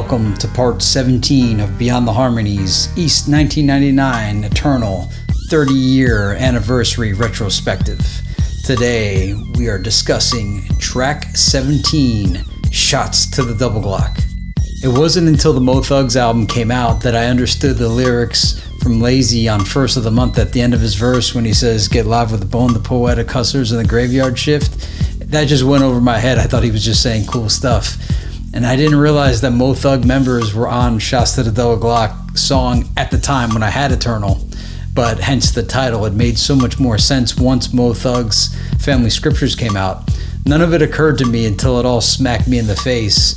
welcome to part 17 of Beyond the Harmonies E.1999 Eternal 30-year anniversary retrospective. Today we are discussing track 17, Shotz to the Double Glock. It wasn't until the Mo Thugs album came out that I understood the lyrics from Lazy on First of the Month at the end of his verse when he says, "Get live with the bone, the poetic hustlers, and the graveyard shift." That just went over my head. I thought he was just saying cool stuff. And I didn't realize that Mo Thug members were on Shotz to the Double Glock song at the time when I had Eternal. But hence the title. It made so much more sense once Mo Thug's Family Scriptures came out. None of it occurred to me until it all smacked me in the face.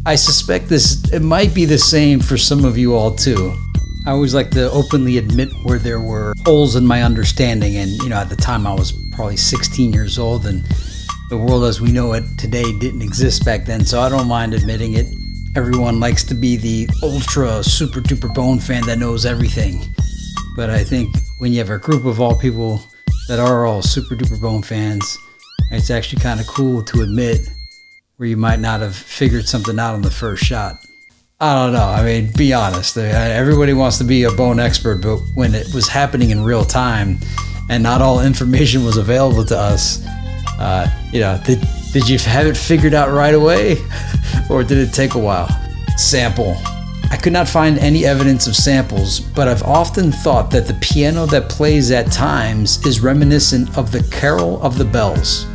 I suspect it might be the same for some of you all too. I always like to openly admit where there were holes in my understanding, and at the time I was probably 16 years old, and the world as we know it today didn't exist back then, so I don't mind admitting it. Everyone likes to be the ultra super duper Bone fan that knows everything. But I think when you have a group of all people that are all super duper Bone fans, it's actually kind of cool to admit where you might not have figured something out on the first shot. I don't know. I mean, be honest. Everybody wants to be a Bone expert, but when it was happening in real time and not all information was available to us, did you have it figured out right away? Or did it take a while? Sample. I could not find any evidence of samples, but I've often thought that the piano that plays at times is reminiscent of the Carol of the Bells.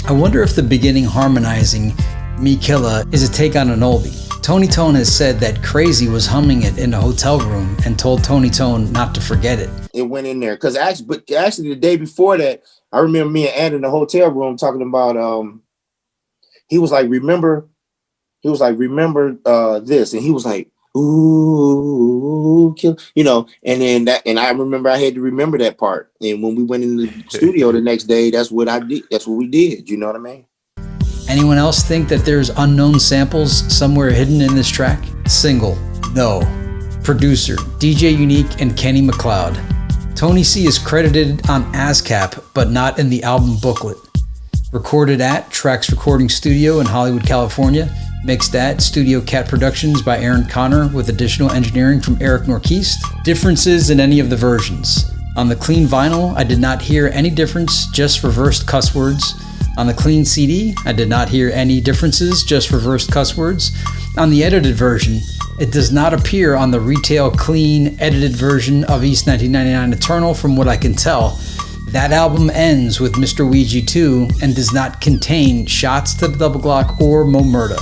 I wonder if the beginning harmonizing Me Killa is a take on an oldie. Tony Tone has said that Crazy was humming it in a hotel room and told Tony Tone not to forget it. It went in there because actually the day before that, I remember me and Ed in the hotel room talking about he was like, remember this, and he was like, ooh, kill, and then and I remember I had to remember that part. And when we went in the studio the next day, that's what I did. That's what we did. You know what I mean? Anyone else think that there's unknown samples somewhere hidden in this track? Single, no. Producer, DJ Unique and Kenny McLeod. Tony C is credited on ASCAP, but not in the album booklet. Recorded at Trax Recording Studio in Hollywood, California. Mixed at Studio Cat Productions by Aaron Connor with additional engineering from Eric Norquist. Differences in any of the versions. On the clean vinyl, I did not hear any difference, just reversed cuss words. On the clean CD, I did not hear any differences, just reversed cuss words. On the edited version, it does not appear on the retail clean edited version of E.1999 Eternal from what I can tell. That album ends with Mr. Ouija 2 and does not contain Shotz to the Double Glock or Mo Murda.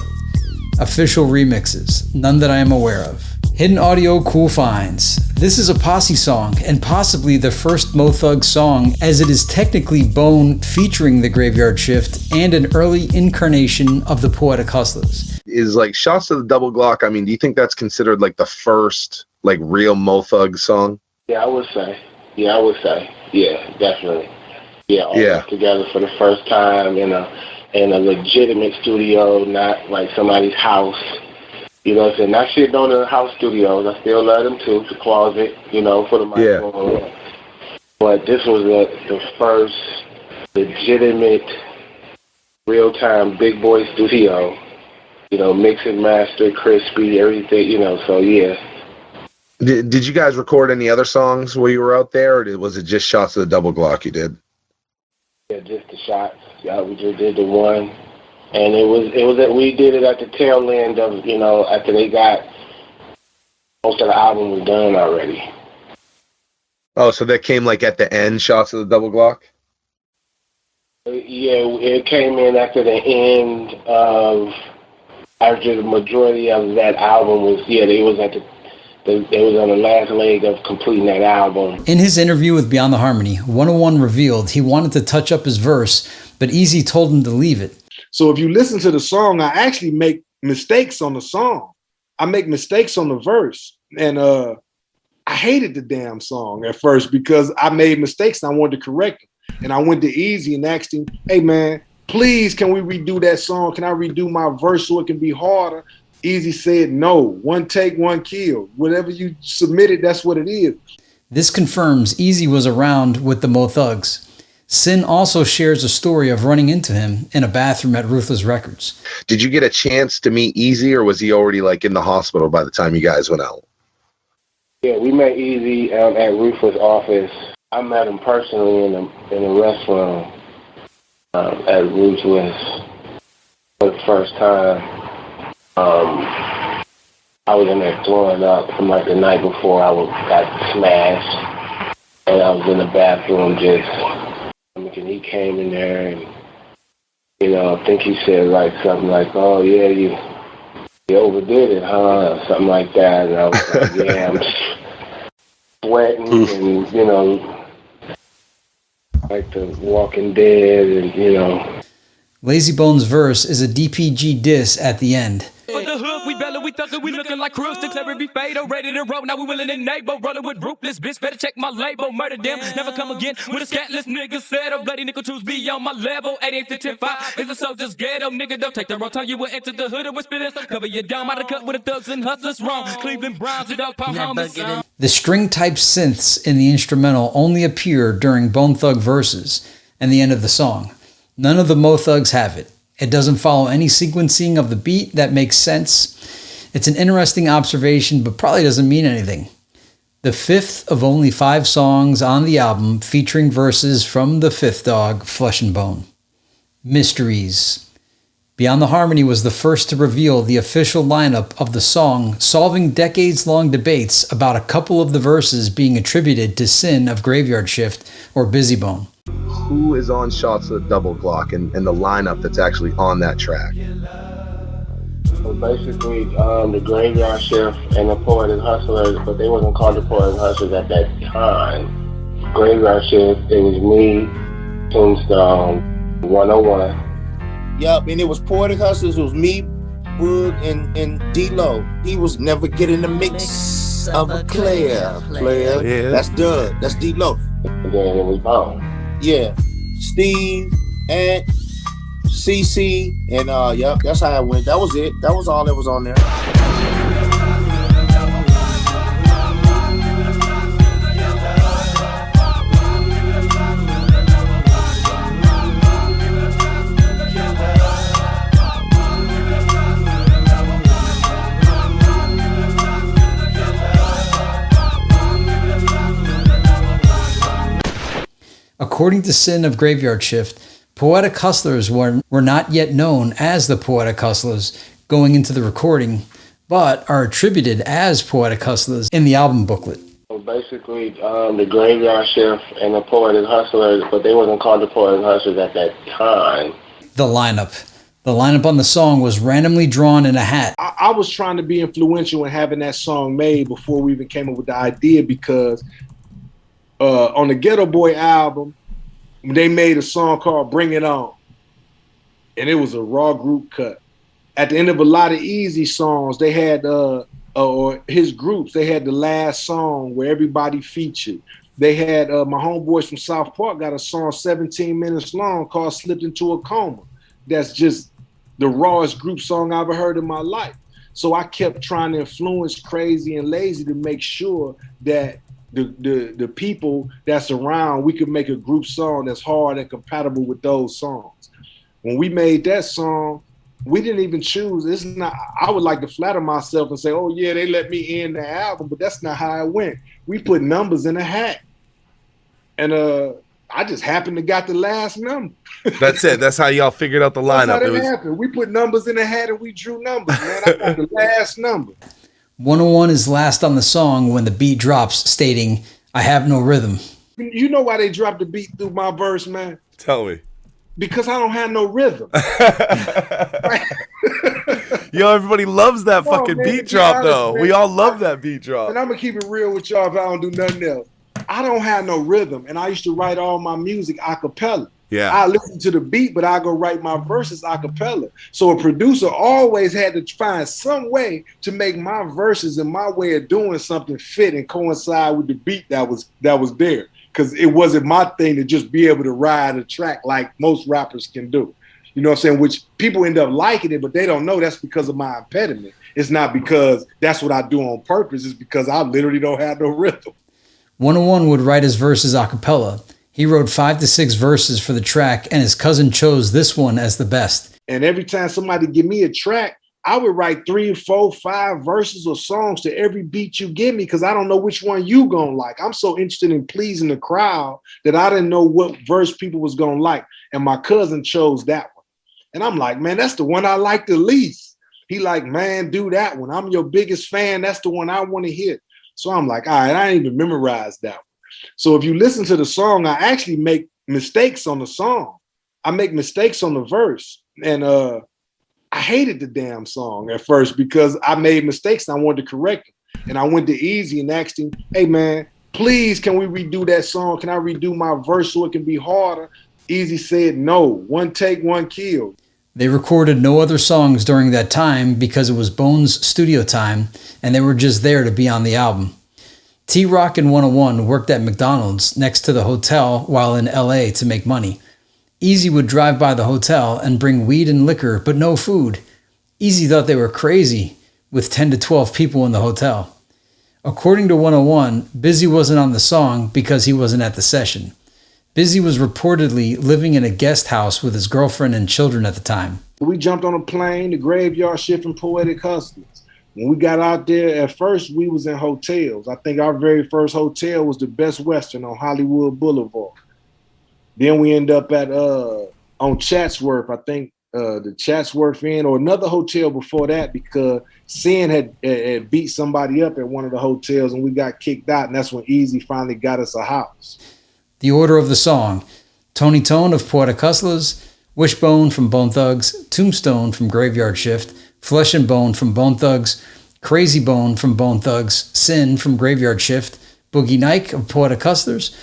Official remixes, none that I am aware of. Hidden audio cool finds. This is a Posse song, and possibly the first Mo Thug song, as it is technically Bone featuring the Graveyard Shift and an early incarnation of the Poetic Hustlers. Is like Shotz to the Double Glock, I mean, do you think that's considered like the first like real Mo Thug song? Yeah, I would say. Yeah, definitely. Yeah. Together for the first time in a legitimate studio, not like somebody's house. You know what I'm saying? Not shit on the house studios. I still love them too. The closet, for the microphone. Yeah. But this was the first legitimate, real-time big boy studio. Mix and master, crispy, everything, so yeah. Did you guys record any other songs while you were out there, or was it just Shotz to the Double Glock you did? Yeah, just the shots. Yeah, we just did the one. And we did it at the tail end of, after they got most of the album was done already. Oh, so that came like at the end, Shotz to the Double Glock? Yeah, it came in after the end of, after the majority of that album was, they was on the last leg of completing that album. In his interview with Beyond the Harmony, 101 revealed he wanted to touch up his verse, but Easy told him to leave it. So if you listen to the song, I actually make mistakes on the song. I make mistakes on the verse. And I hated the damn song at first because I made mistakes and I wanted to correct them. And I went to Easy and asked him, hey man, please, can we redo that song? Can I redo my verse so it can be harder? Easy said, no, one take, one kill. Whatever you submitted, that's what it is. This confirms Easy was around with the Mo Thugs. Sin also shares a story of running into him in a bathroom at Ruthless Records. Did you get a chance to meet Easy, or was he already like in the hospital by the time you guys went out? Yeah, we met Easy at Ruthless office. I met him personally in the restroom at Ruthless for the first time. I was in there throwing up from like the night before I got smashed, and I was in the bathroom and he came in there and, you know, I think he said like something like, oh yeah, you overdid it, huh? Or something like that. And I was like, yeah, I'm sweating and, you know, like the Walking Dead and, you know. Lazy Bone's verse is a DPG diss at the end. For the hook, we bellow, we thuggin', we looking like crews, declare it be fatal, ready to roll, now we willing to enable, rolling with ruthless, bitch, better check my label, murder them, never come again, with a scatless nigga settle, bloody nickel choose be on my level, 88 to 10-5, is a soldier's ghetto, nigga, don't take the wrong turn, you will enter the hood and whisper this, cover your dome, out of cut with the thugs and hustlers wrong, Cleveland Browns, your dog pound homicide. The string-type synths in the instrumental only appear during Bone Thug verses and the end of the song. None of the Mo Thugs have it. It doesn't follow any sequencing of the beat that makes sense. It's an interesting observation, but probably doesn't mean anything. The fifth of only 5 songs on the album featuring verses from the fifth dog, Flesh and Bone. Mysteries. Beyond the Harmony was the first to reveal the official lineup of the song, solving decades-long debates about a couple of the verses being attributed to Sin of Graveyard Shift or Busy Bone. Who is on Shotz the Double Glock and the lineup that's actually on that track? So basically, the Graveyard Shift and the Poetic Hustlers, but they wasn't called the Poetic Hustlers at that time. Graveyard Shift, it was me, Tombstone, 101. Yup, and it was Poetic Hustlers, it was me, Boog, and D-Lo. He was never getting the mix of a player. Yeah. That's Doug, that's D-Lo. And then it was Bone. Yeah, Steve and CC and yep, that's how it went. That was it. That was all that was on there. According to Sin of Graveyard Shift, Poetic Hustlers were not yet known as the Poetic Hustlers going into the recording, but are attributed as Poetic Hustlers in the album booklet. So basically, the Graveyard Shift and the Poetic Hustlers, but they wasn't called the Poetic Hustlers at that time. The lineup on the song was randomly drawn in a hat. I was trying to be influential in having that song made before we even came up with the idea, because on the Ghetto Boy album, they made a song called Bring It On. And it was a raw group cut. At the end of a lot of Easy songs, they had, or his groups, they had the last song where everybody featured. They had, my homeboys from South Park got a song 17 minutes long called Slipped Into a Coma. That's just the rawest group song I've ever heard in my life. So I kept trying to influence Crazy and Lazy to make sure that the people that's around, we could make a group song that's hard and compatible with those songs. When we made that song, we didn't even choose. It's not. I would like to flatter myself and say, "Oh yeah, they let me in the album," but that's not how it went. We put numbers in a hat, and I just happened to got the last number. That's it. That's how y'all figured out the lineup. That's how that happened. We put numbers in a hat and we drew numbers. Man, I got the last number. 101 is last on the song when the beat drops, stating, "I have no rhythm." You know why they dropped the beat through my verse, man? Tell me. Because I don't have no rhythm. Yo, everybody loves that fucking beat drop, though. We all love that beat drop. And I'm going to keep it real with y'all if I don't do nothing else. I don't have no rhythm, and I used to write all my music a cappella. Yeah. I listen to the beat, but I go write my verses a cappella. So a producer always had to find some way to make my verses and my way of doing something fit and coincide with the beat that was there. Because it wasn't my thing to just be able to ride a track like most rappers can do. You know what I'm saying? Which people end up liking it, but they don't know that's because of my impediment. It's not because that's what I do on purpose. It's because I literally don't have no rhythm. 101 would write his verses a cappella. He wrote 5 to 6 verses for the track, and his cousin chose this one as the best. And every time somebody give me a track, I would write 3, 4, 5 verses or songs to every beat you give me because I don't know which one you gonna like. I'm so interested in pleasing the crowd that I didn't know what verse people was gonna like. And my cousin chose that one. And I'm like, man, that's the one I like the least. He like, man, do that one. I'm your biggest fan. That's the one I want to hear. So I'm like, all right, I didn't even memorize that one. So if you listen to the song, I actually make mistakes on the song. I make mistakes on the verse. And I hated the damn song at first because I made mistakes and I wanted to correct them. And I went to Easy and asked him, hey, man, please, can we redo that song? Can I redo my verse so it can be harder? Easy said no. One take, one kill. They recorded no other songs during that time because it was Bone's studio time, and they were just there to be on the album. T-Rock and 101 worked at McDonald's next to the hotel while in LA to make money. Easy would drive by the hotel and bring weed and liquor, but no food. Easy thought they were crazy, with 10 to 12 people in the hotel. According to 101, Busy wasn't on the song because he wasn't at the session. Busy was reportedly living in a guest house with his girlfriend and children at the time. We jumped on a plane, the graveyard shift from Poetic Hustlers. When we got out there, at first we was in hotels. I think our very first hotel was the Best Western on Hollywood Boulevard. Then we end up at on Chatsworth, I think the Chatsworth Inn, or another hotel before that because Sin had beat somebody up at one of the hotels and we got kicked out, and that's when Easy finally got us a house. The order of the song: Tony Tone of Poetic Hustlers, Wishbone from Bone Thugs, Tombstone from Graveyard Shift, Flesh and Bone from Bone Thugs, Crazy Bone from Bone Thugs, Sin from Graveyard Shift, Boogie Nike of Poetic Hustlers,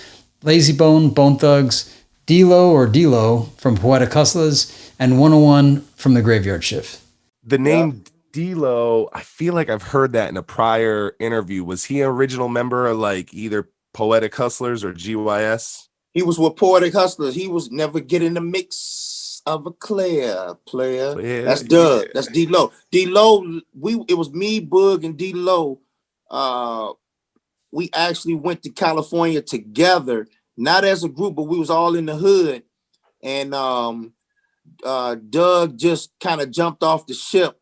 Lazy Bone, Bone Thugs, D-Lo or D-Lo from Poetic Hustlers, and 101 from the Graveyard Shift. The name D-Lo, I feel like I've heard that in a prior interview. Was he an original member of like either Poetic Hustlers or GYS? He was with Poetic Hustlers. He was never getting the mix of a player. That's Doug. Yeah. That's D-Lo. D-Lo, it was me, Boog, and D-Lo. We actually went to California together, not as a group, but we was all in the hood. And Doug just kind of jumped off the ship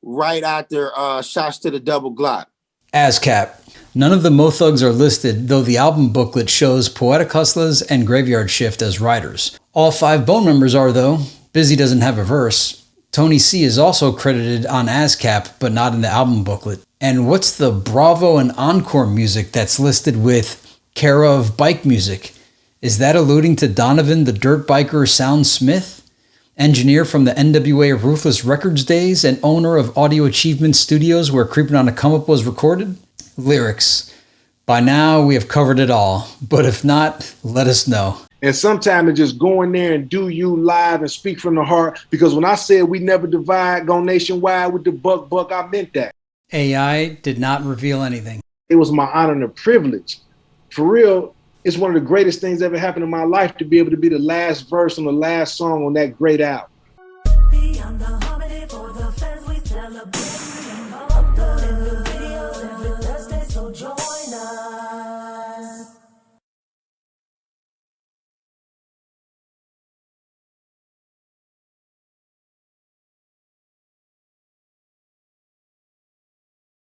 right after Shots to the Double Glock. ASCAP. None of the Mo Thugs are listed, though the album booklet shows Poetic Hustlers and Graveyard Shift as writers. All 5 Bone members are, though. Busy doesn't have a verse. Tony C is also credited on ASCAP, but not in the album booklet. And what's the Bravo and Encore music that's listed with care of Bike Music? Is that alluding to Donovan the Dirt Biker Sound Smith? Engineer from the NWA Ruthless Records days and owner of Audio Achievement Studios where Creepin' on a Come Up was recorded? Lyrics. By now, we have covered it all, but if not, let us know. And sometimes it's just go in there and do you live and speak from the heart, because when I said we never divide, go nationwide with the buck, I meant that. AI did not reveal anything. It was my honor and a privilege. For real, it's one of the greatest things that ever happened in my life to be able to be the last verse on the last song on that great album. Beyond the harmony for the fans we celebrate.